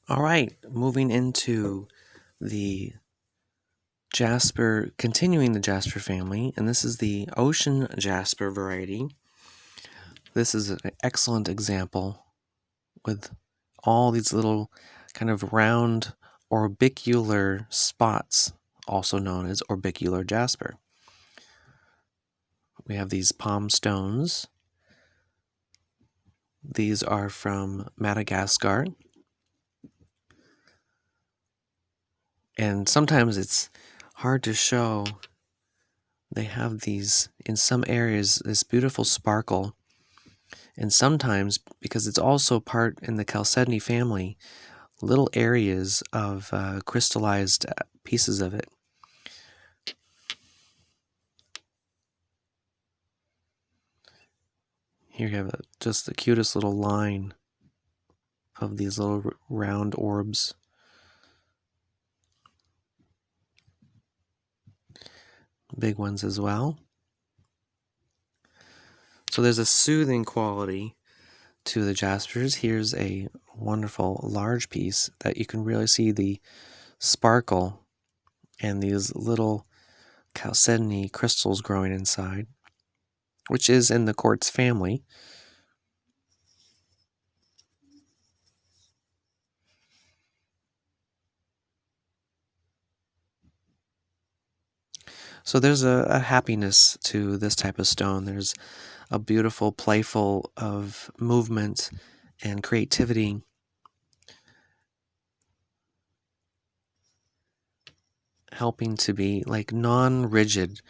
All right, moving into the Jasper, continuing the Jasper family, and this is the Ocean Jasper variety. This is an excellent example with all these little kind of round orbicular spots, also known as orbicular jasper. We have these palm stones. These are from Madagascar. And sometimes it's hard to show. They have these, in some areas, this beautiful sparkle. And sometimes, because it's also part in the Chalcedony family, little areas of crystallized pieces of it. Here you have just the cutest little line of these little round orbs. Big ones as well. So there's a soothing quality to the jaspers. Here's a wonderful large piece that you can really see the sparkle and these little chalcedony crystals growing inside, which is in the quartz family. So there's a happiness to this type of stone. There's a beautiful, playful of movement and creativity. Helping to be like non-rigid,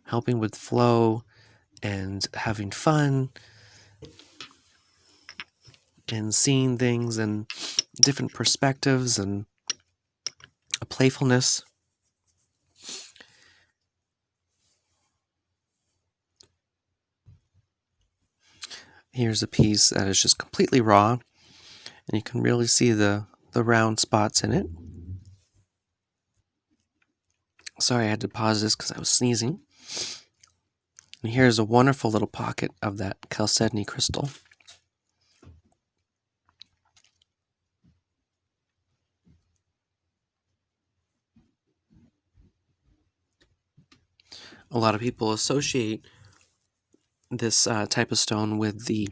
helping with flow and having fun and seeing things in different perspectives and a playfulness. Here's a piece that is just completely raw, and you can really see the round spots in it. Sorry, I had to pause this because I was sneezing. And here's a wonderful little pocket of that chalcedony crystal. A lot of people associate this type of stone with the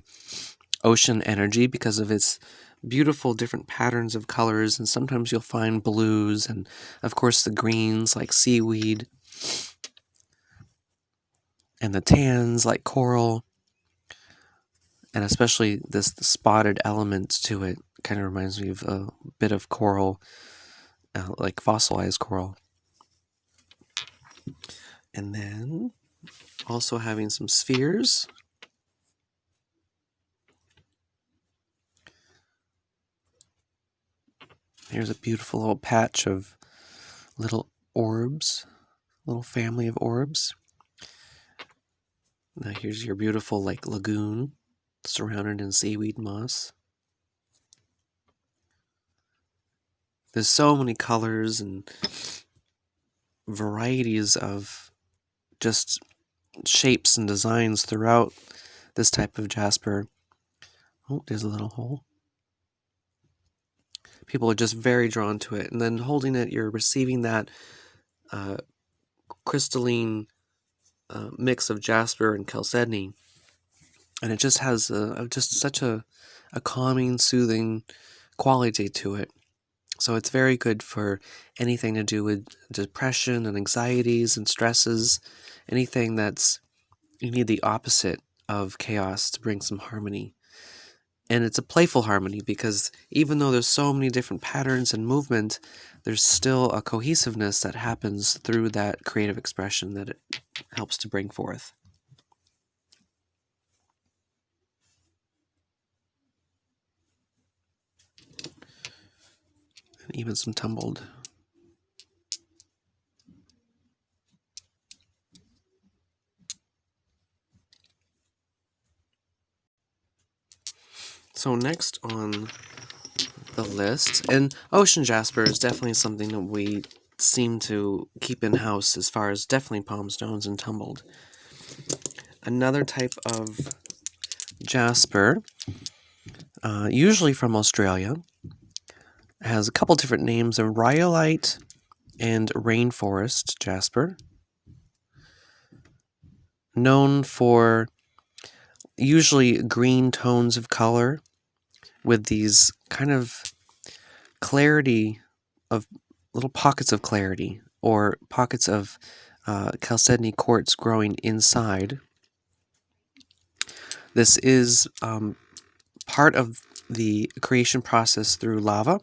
ocean energy because of its beautiful different patterns of colors, and sometimes you'll find blues and of course the greens like seaweed and the tans like coral, and especially the spotted element to it kind of reminds me of a bit of coral, like fossilized coral. And then also having some spheres. Here's a beautiful little patch of little orbs, little family of orbs. Now here's your beautiful like lagoon surrounded in seaweed moss. There's so many colors and varieties of just shapes and designs throughout this type of jasper. Oh, there's a little hole. People are just very drawn to it. And then holding it, you're receiving that crystalline mix of jasper and chalcedony. And it just has just such a calming, soothing quality to it. So it's very good for anything to do with depression and anxieties and stresses. Anything that's, you need the opposite of chaos to bring some harmony. And it's a playful harmony because even though there's so many different patterns and movement, there's still a cohesiveness that happens through that creative expression that it helps to bring forth. And even some tumbled. So next on the list, and ocean jasper is definitely something that we seem to keep in-house as far as definitely palm stones and tumbled. Another type of jasper, usually from Australia, It has a couple different names of Rhyolite and Rainforest Jasper. Known for usually green tones of color with these kind of clarity of little pockets of clarity or pockets of chalcedony quartz growing inside. This is part of the creation process through lava.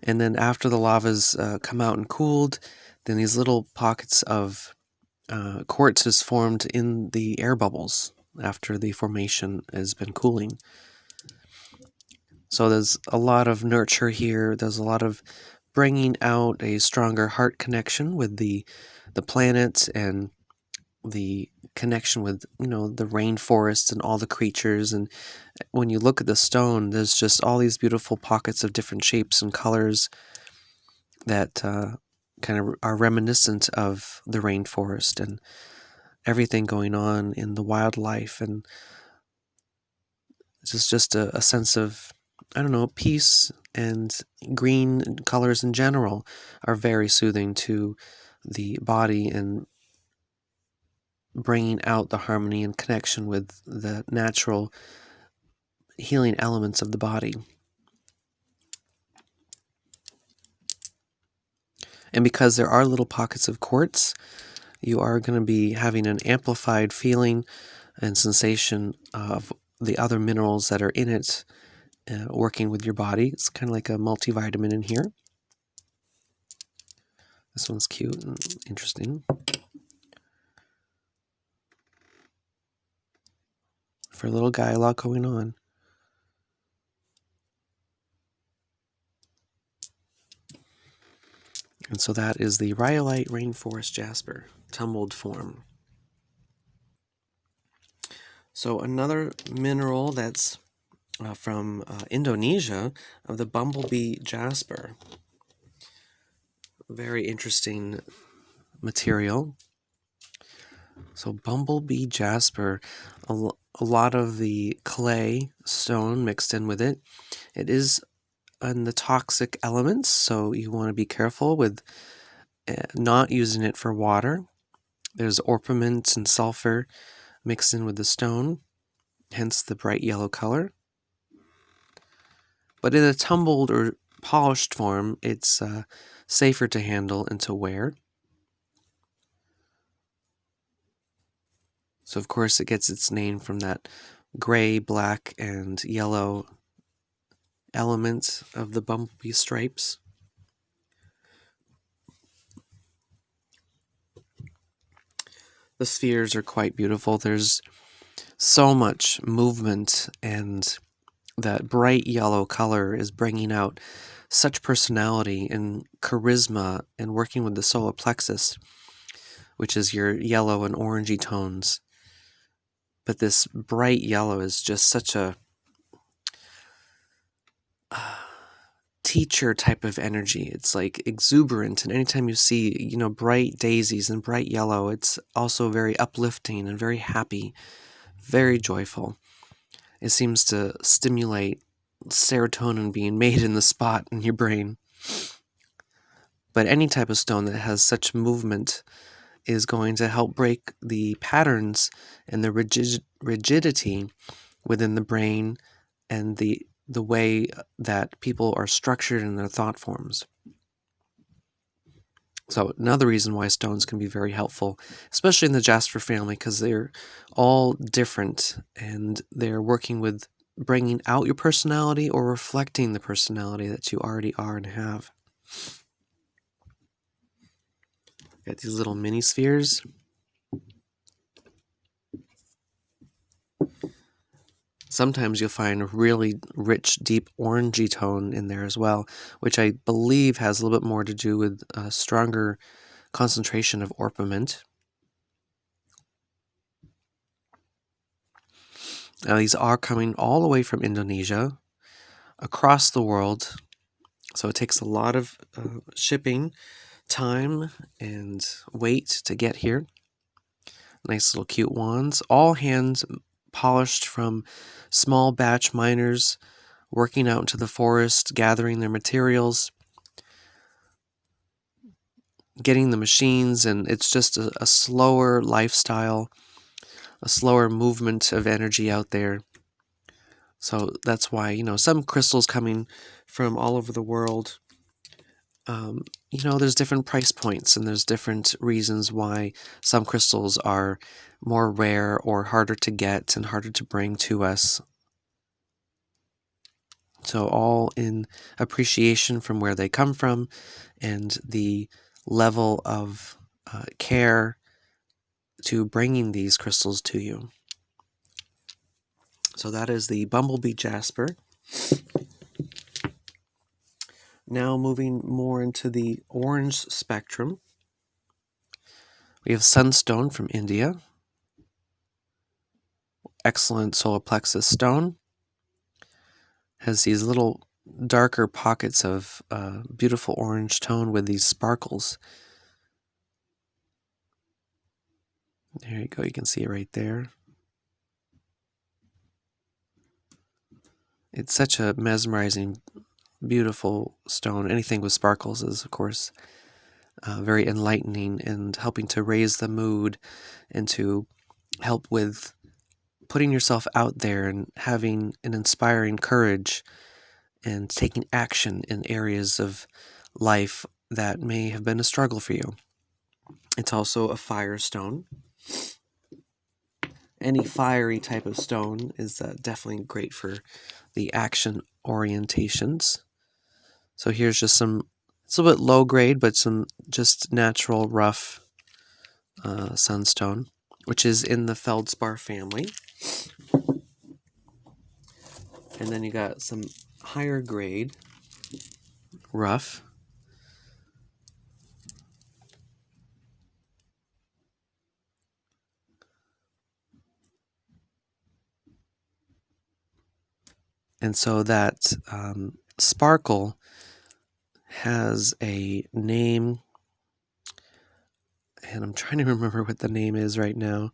And then after the lava's come out and cooled, then these little pockets of quartz is formed in the air bubbles after the formation has been cooling. So there's a lot of nurture here. There's a lot of bringing out a stronger heart connection with the planet and the connection with, the rainforest and all the creatures. And when you look at the stone, there's just all these beautiful pockets of different shapes and colors that kind of are reminiscent of the rainforest and everything going on in the wildlife. And it's just a sense of, peace, and green colors in general are very soothing to the body and bringing out the harmony and connection with the natural healing elements of the body. And because there are little pockets of quartz, you are going to be having an amplified feeling and sensation of the other minerals that are in it working with your body. It's kind of like a multivitamin in here. This one's cute and interesting. For a little guy, a lot going on. And so that is the Rhyolite Rainforest Jasper, tumbled form. So another mineral that's from Indonesia, of the Bumblebee Jasper. Very interesting material. So Bumblebee Jasper, a lot of the clay stone mixed in with it. It is in the toxic elements, so you want to be careful with not using it for water. There's orpiment and sulfur mixed in with the stone, hence the bright yellow color. But in a tumbled or polished form, it's safer to handle and to wear. So, of course, it gets its name from that gray, black, and yellow element of the bumblebee stripes. The spheres are quite beautiful. There's so much movement, and that bright yellow color is bringing out such personality and charisma and working with the solar plexus, which is your yellow and orangey tones. But this bright yellow is just such a teacher type of energy. It's like exuberant, and anytime you see, bright daisies and bright yellow, it's also very uplifting and very happy, very joyful. It seems to stimulate serotonin being made in the spot in your brain. But any type of stone that has such movement is going to help break the patterns and the rigidity within the brain and the way that people are structured in their thought forms. So another reason why stones can be very helpful, especially in the Jasper family, because they're all different and they're working with bringing out your personality or reflecting the personality that you already are and have. Got these little mini spheres. Sometimes you'll find a really rich, deep orangey tone in there as well, which I believe has a little bit more to do with a stronger concentration of orpiment. Now, these are coming all the way from Indonesia, across the world, so it takes a lot of shipping time and weight to get here. Nice little cute wands, all hand polished from small batch miners working out into the forest, gathering their materials, getting the machines, and it's just a slower lifestyle, a slower movement of energy out there. So that's why, some crystals coming from all over the world, there's different price points and there's different reasons why some crystals are more rare or harder to get and harder to bring to us. So all in appreciation from where they come from and the level of care to bringing these crystals to you. So that is the Bumblebee Jasper. Now moving more into the orange spectrum, we have Sunstone from India. Excellent solar plexus stone. Has these little darker pockets of beautiful orange tone with these sparkles. There you go, you can see it right there. It's such a mesmerizing, beautiful stone. Anything with sparkles is, of course, very enlightening and helping to raise the mood and to help with putting yourself out there and having an inspiring courage and taking action in areas of life that may have been a struggle for you. It's also a fire stone. Any fiery type of stone is definitely great for the action orientations. So here's just it's a little bit low grade, but some just natural rough sunstone, which is in the feldspar family. And then you got some higher grade rough. And so that sparkle has a name, and I'm trying to remember what the name is right now.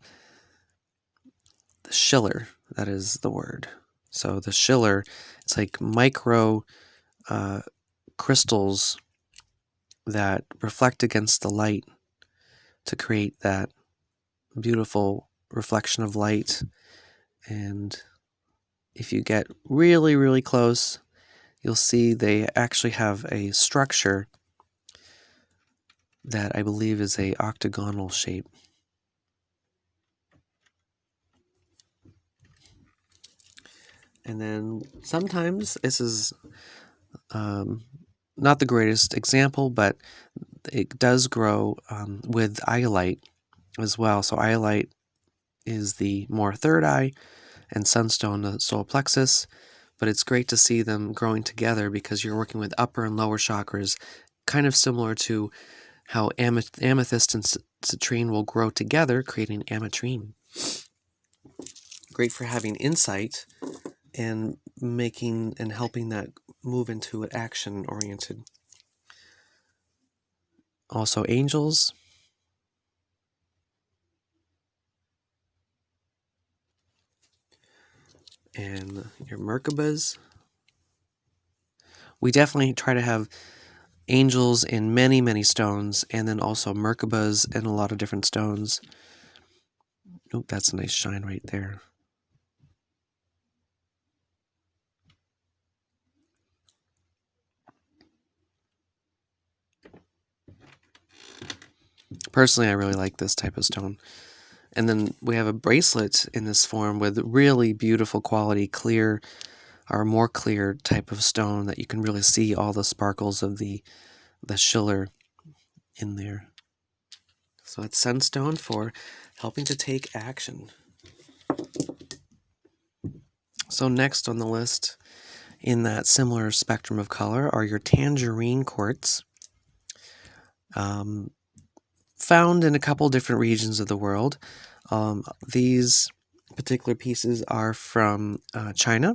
The schiller, that is the word. So the schiller, it's like micro crystals that reflect against the light to create that beautiful reflection of light. And if you get really, really close, you'll see they actually have a structure that I believe is a octagonal shape. And then sometimes, this is not the greatest example, but it does grow with iolite as well. So iolite is the more third eye, and sunstone the solar plexus. But it's great to see them growing together because you're working with upper and lower chakras, kind of similar to how amethyst and citrine will grow together, creating ametrine. Great for having insight and making and helping that move into an action-oriented. Also angels. And your Merkabas. We definitely try to have angels in many, many stones, and then also Merkabas in a lot of different stones. Oh, that's a nice shine right there. Personally, I really like this type of stone. And then we have a bracelet in this form with really beautiful quality, clear or more clear type of stone that you can really see all the sparkles of the schiller in there. So it's sunstone for helping to take action. So next on the list in that similar spectrum of color are your Tangerine Quartz. Found in a couple different regions of the world. These particular pieces are from China,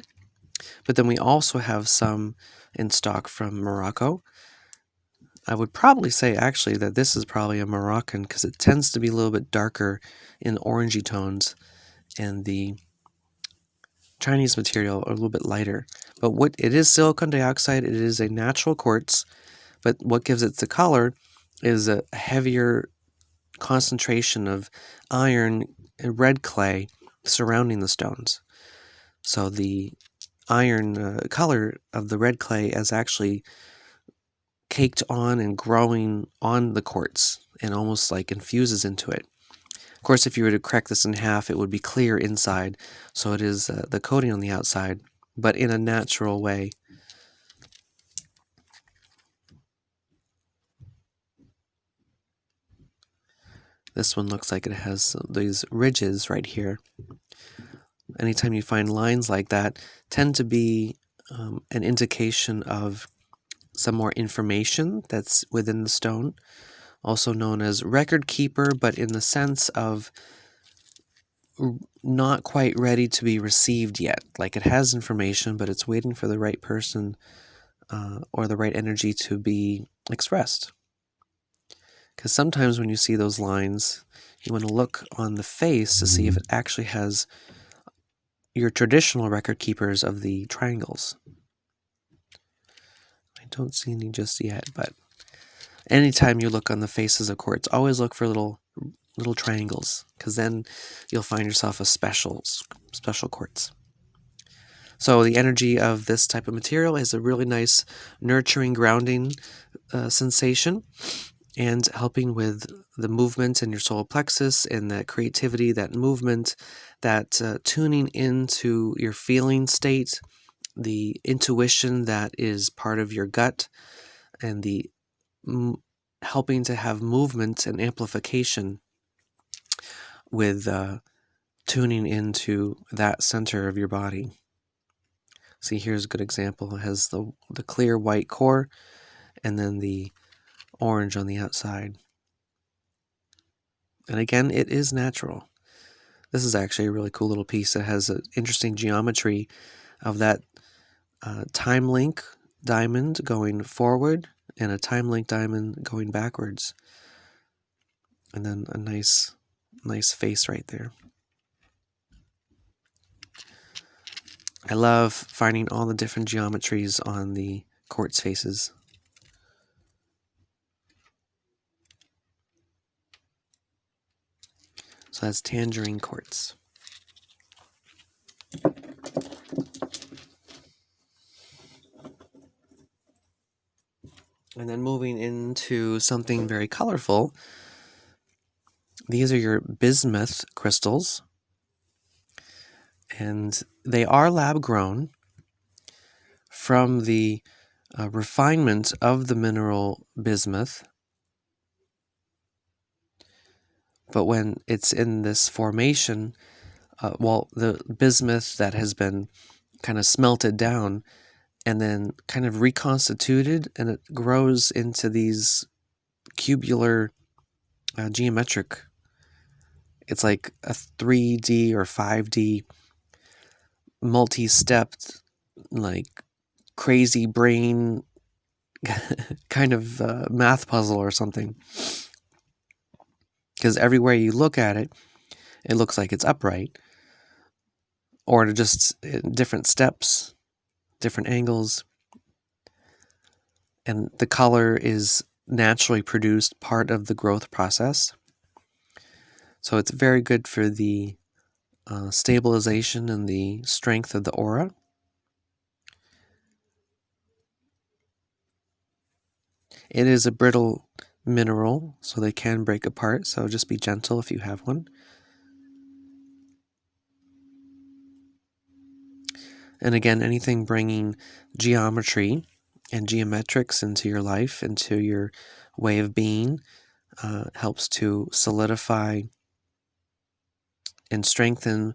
but then we also have some in stock from Morocco. I would probably say actually that this is probably a Moroccan because it tends to be a little bit darker in orangey tones, and the Chinese material are a little bit lighter. But what it is silicon dioxide, it is a natural quartz, but what gives it the color is a heavier concentration of iron and red clay surrounding the stones. So the iron color of the red clay is actually caked on and growing on the quartz and almost like infuses into it. Of course, if you were to crack this in half, it would be clear inside, so it is the coating on the outside, but in a natural way. This one looks like it has these ridges right here. Anytime you find lines like that, tend to be an indication of some more information that's within the stone, also known as record keeper, but in the sense of not quite ready to be received yet. Like it has information, but it's waiting for the right person or the right energy to be expressed. Because sometimes when you see those lines, you want to look on the face to see if it actually has your traditional record keepers of the triangles. I don't see any just yet, but anytime you look on the faces of quartz, always look for little triangles, because then you'll find yourself a special quartz. So the energy of this type of material is a really nice nurturing, grounding sensation, and helping with the movement in your solar plexus and that creativity, that movement, that tuning into your feeling state, the intuition that is part of your gut, and the helping to have movement and amplification with tuning into that center of your body. See, here's a good example. It has the clear white core and then the orange on the outside. And again, it is natural. This is actually a really cool little piece that has an interesting geometry of that time link diamond going forward and a time link diamond going backwards. And then a nice face right there. I love finding all the different geometries on the quartz faces. So that's Tangerine Quartz. And then moving into something very colorful, these are your Bismuth crystals. And they are lab grown from the refinement of the mineral bismuth. But when it's in this formation, the bismuth that has been kind of smelted down and then kind of reconstituted, and it grows into these cubular geometric. It's like a 3D or 5D multi-stepped, like crazy brain kind of math puzzle or something. Because everywhere you look at it, it looks like it's upright, or just different steps, different angles, and the color is naturally produced, part of the growth process. So it's very good for the stabilization and the strength of the aura. It is a brittle mineral, so they can break apart, so just be gentle if you have one. And again, anything bringing geometry and geometrics into your life, into your way of being, helps to solidify and strengthen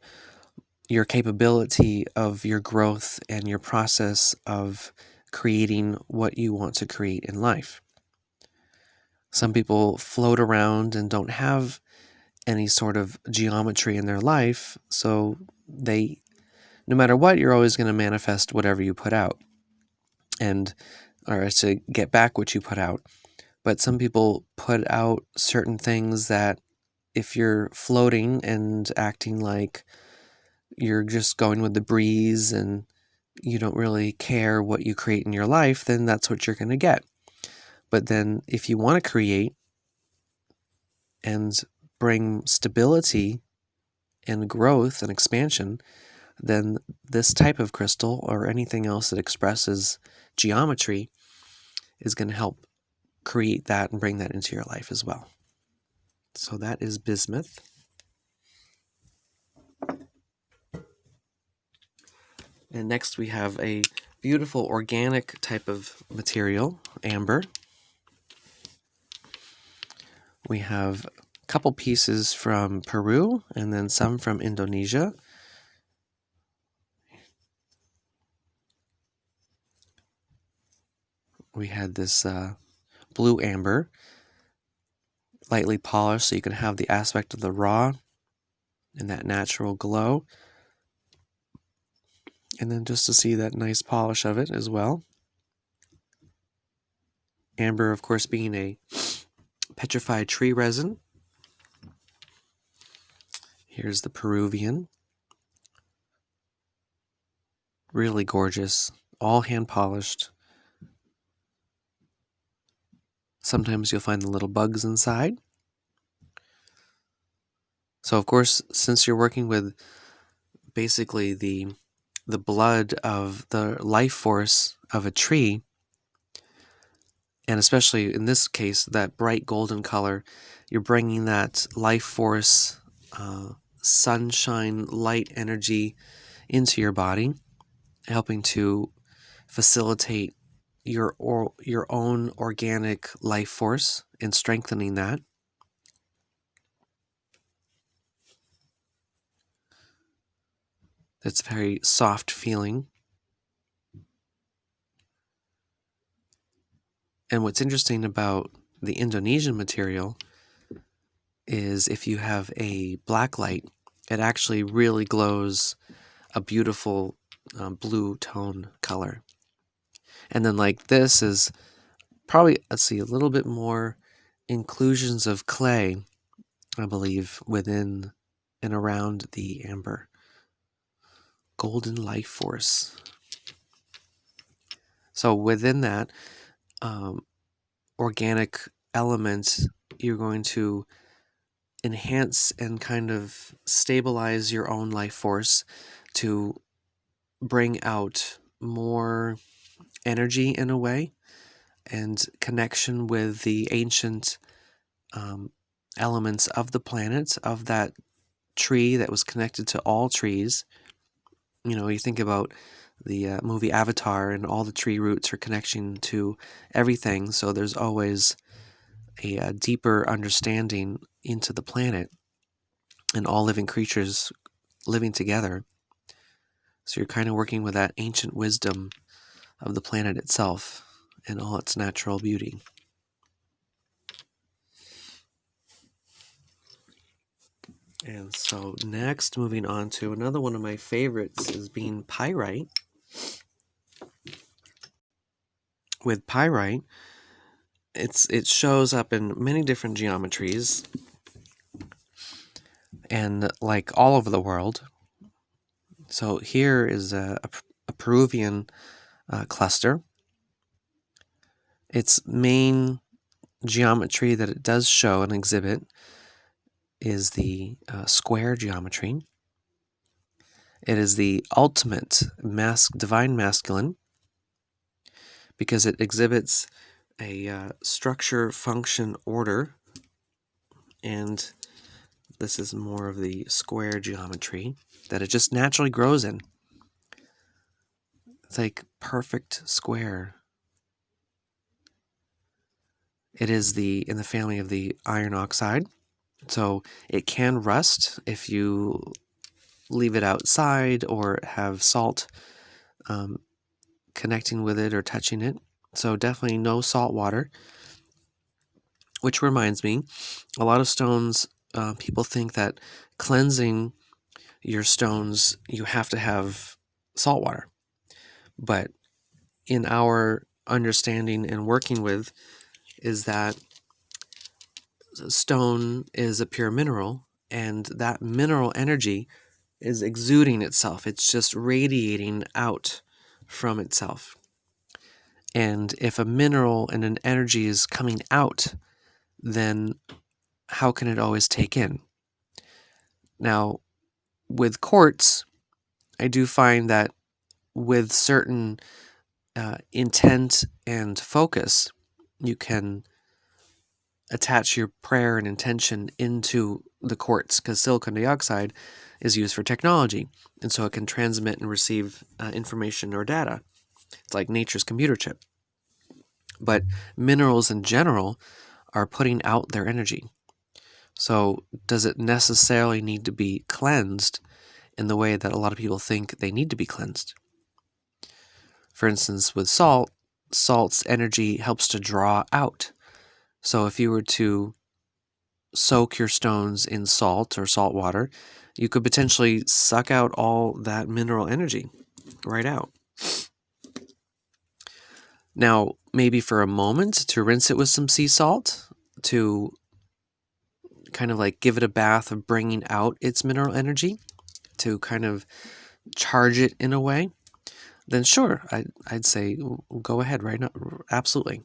your capability of your growth and your process of creating what you want to create in life. Some people float around and don't have any sort of geometry in their life, so no matter what, you're always going to manifest whatever you put out, or to get back what you put out. But some people put out certain things that if you're floating and acting like you're just going with the breeze and you don't really care what you create in your life, then that's what you're going to get. But then if you want to create and bring stability and growth and expansion, then this type of crystal or anything else that expresses geometry is going to help create that and bring that into your life as well. So that is bismuth. And next we have a beautiful organic type of material, amber. We have a couple pieces from Peru and then some from Indonesia. We had this blue amber, lightly polished so you can have the aspect of the raw and that natural glow. And then just to see that nice polish of it as well. Amber, of course, being a petrified tree resin. Here's the Peruvian. Really gorgeous, all hand polished. Sometimes you'll find the little bugs inside. So of course, since you're working with basically the blood of the life force of a tree, and especially in this case, that bright golden color, you're bringing that life force, sunshine, light energy into your body, helping to facilitate your own organic life force and strengthening that. It's very soft feeling. And what's interesting about the Indonesian material is if you have a black light, it actually really glows a beautiful blue tone color. And then like this is probably, let's see, a little bit more inclusions of clay, I believe, within and around the amber. Golden life force. So within that organic element, you're going to enhance and kind of stabilize your own life force to bring out more energy in a way and connection with the ancient elements of the planet, of that tree that was connected to all trees. You know, you think about the movie Avatar and all the tree roots are connection to everything, so there's always a deeper understanding into the planet and all living creatures living together. So you're kind of working with that ancient wisdom of the planet itself and all its natural beauty. And so next, moving on to another one of my favorites is being pyrite. With pyrite, it shows up in many different geometries and like all over the world. So here is a Peruvian cluster. Its main geometry that it does show and exhibit is the square geometry. It is the ultimate divine masculine because it exhibits a structure, function, order, and this is more of the square geometry that it just naturally grows in. It's like perfect square. It is in the family of the iron oxide, so it can rust if you leave it outside or have salt connecting with it or touching it. So definitely no salt water. Which reminds me, a lot of stones, people think that cleansing your stones, you have to have salt water. But in our understanding and working with is that stone is a pure mineral, and that mineral energy is exuding itself. It's just radiating out from itself. And if a mineral and an energy is coming out, then how can it always take in? Now, with quartz, I do find that with certain intent and focus, you can attach your prayer and intention into the quartz, because silicon dioxide is used for technology, and so it can transmit and receive information or data. It's like nature's computer chip. But minerals in general are putting out their energy. So does it necessarily need to be cleansed in the way that a lot of people think they need to be cleansed? For instance, with salt, salt's energy helps to draw out. So if you were to soak your stones in salt or salt water, you could potentially suck out all that mineral energy right out. Now, maybe for a moment to rinse it with some sea salt to kind of like give it a bath of bringing out its mineral energy, to kind of charge it in a way, then sure, I'd say go ahead right now. Absolutely.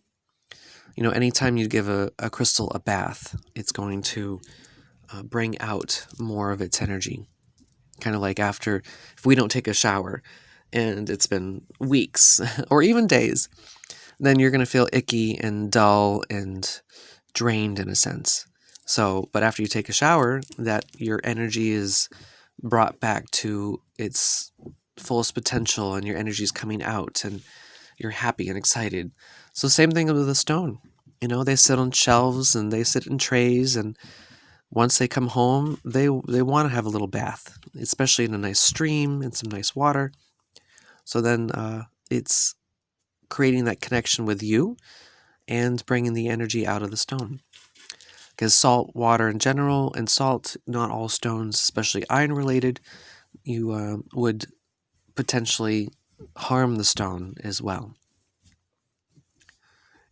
Anytime you give a crystal a bath, it's going to bring out more of its energy. Kind of like if we don't take a shower and it's been weeks or even days, then you're going to feel icky and dull and drained in a sense. But after you take a shower, that your energy is brought back to its fullest potential and your energy is coming out and you're happy and excited. So same thing with the stone. They sit on shelves and they sit in trays, and once they come home, they want to have a little bath, especially in a nice stream and some nice water. So then it's creating that connection with you and bringing the energy out of the stone. Because salt water in general, and salt, not all stones, especially iron related, you would potentially harm the stone as well.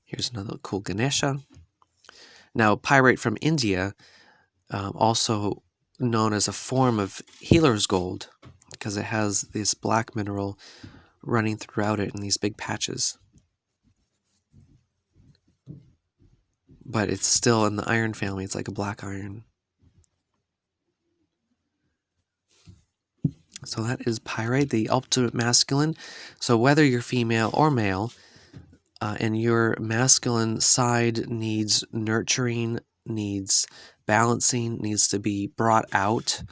Here's another cool Ganesha. Now, pyrite from India, also known as a form of healer's gold, because it has this black mineral running throughout it in these big patches. But it's still in the iron family. It's like a black iron. So that is pyrite, the ultimate masculine. So whether you're female or male, and your masculine side needs nurturing, needs balancing, needs to be brought out.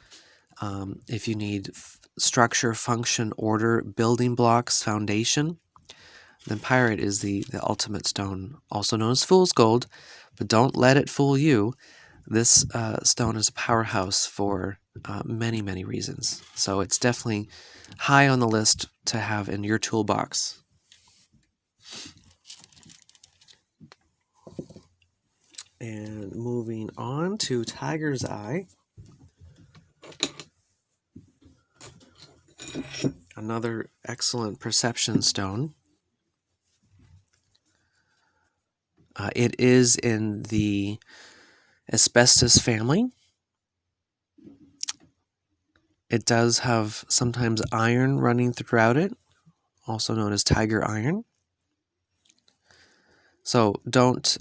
If you need structure, function, order, building blocks, foundation, then pyrite is the ultimate stone, also known as fool's gold. But don't let it fool you. This stone is a powerhouse for many, many reasons. So it's definitely high on the list to have in your toolbox. And moving on to Tiger's Eye. Another excellent perception stone. It is in the asbestos family. It does have sometimes iron running throughout it, also known as tiger iron. So don't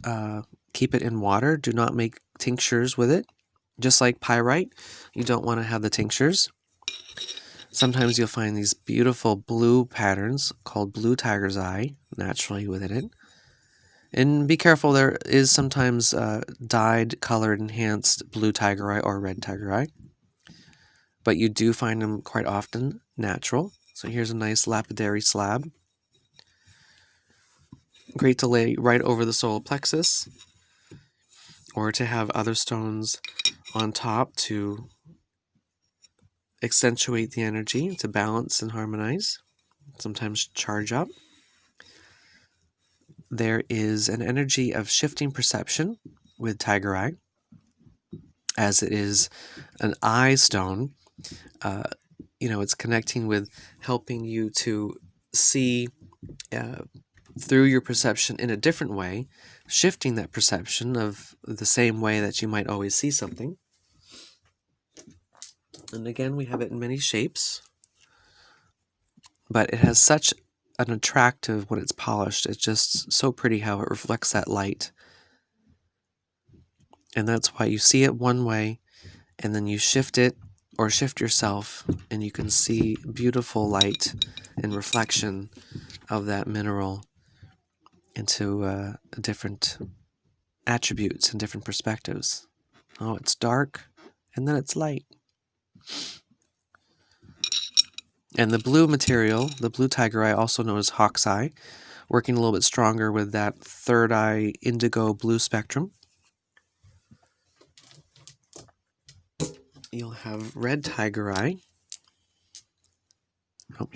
keep it in water. Do not make tinctures with it. Just like pyrite, you don't want to have the tinctures. Sometimes you'll find these beautiful blue patterns called blue tiger's eye naturally within it. And be careful, there is sometimes dyed, colored, enhanced blue tiger eye or red tiger eye. But you do find them quite often natural. So here's a nice lapidary slab. Great to lay right over the solar plexus, or to have other stones on top to accentuate the energy, to balance and harmonize, sometimes charge up. There is an energy of shifting perception with tiger eye, as it is an eye stone. It's connecting with helping you to see through your perception in a different way, shifting that perception of the same way that you might always see something. And again, we have it in many shapes, but it has such an attractive, when it's polished, it's just so pretty how it reflects that light. And that's why you see it one way, and then you shift it or shift yourself, and you can see beautiful light and reflection of that mineral into different attributes and different perspectives. Oh, it's dark, and then it's light. And the blue material, the blue tiger eye, also known as hawk's eye, working a little bit stronger with that third eye indigo blue spectrum. You'll have red tiger eye. Oh,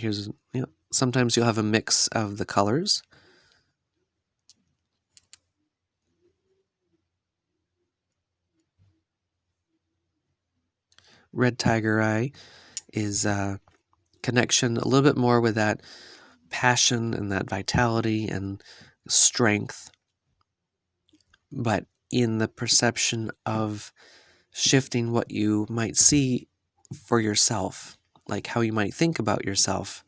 sometimes you'll have a mix of the colors. Red tiger eye is a connection a little bit more with that passion and that vitality and strength, but in the perception of shifting what you might see for yourself, like how you might think about yourself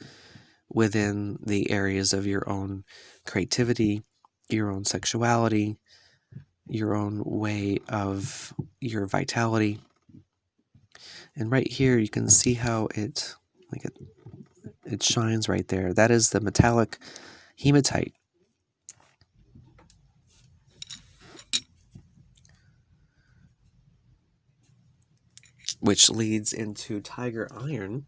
within the areas of your own creativity, your own sexuality, your own way of your vitality. And right here you can see how it shines right there. That is the metallic hematite. Which leads into tiger iron,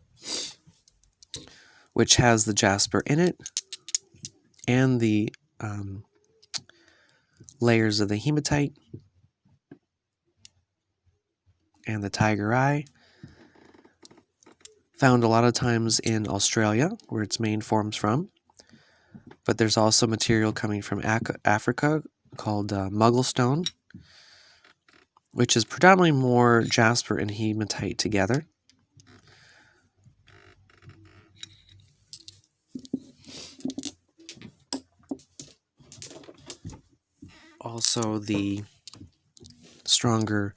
which has the jasper in it and the layers of the hematite and the tiger eye. Found a lot of times in Australia, where its main forms from. But there's also material coming from Africa called Mugglestone, which is predominantly more jasper and hematite together. Also the stronger,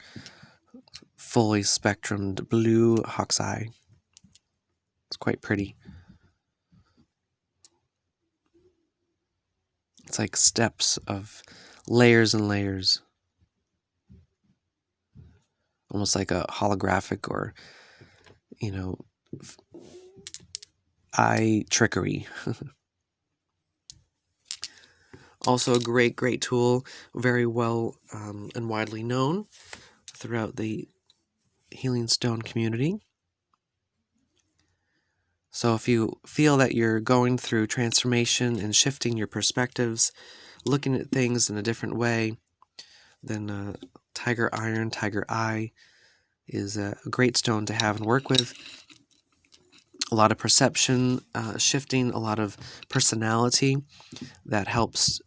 fully spectrumed blue hawk's eye. It's quite pretty. It's like steps of layers and layers. Almost like a holographic or, eye trickery. Also a great tool, very well and widely known throughout the healing stone community. So if you feel that you're going through transformation and shifting your perspectives, looking at things in a different way, then tiger iron, tiger eye is a great stone to have and work with. A lot of perception shifting, a lot of personality that helps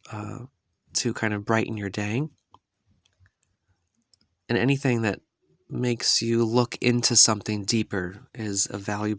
to kind of brighten your day. And anything that makes you look into something deeper is a valuable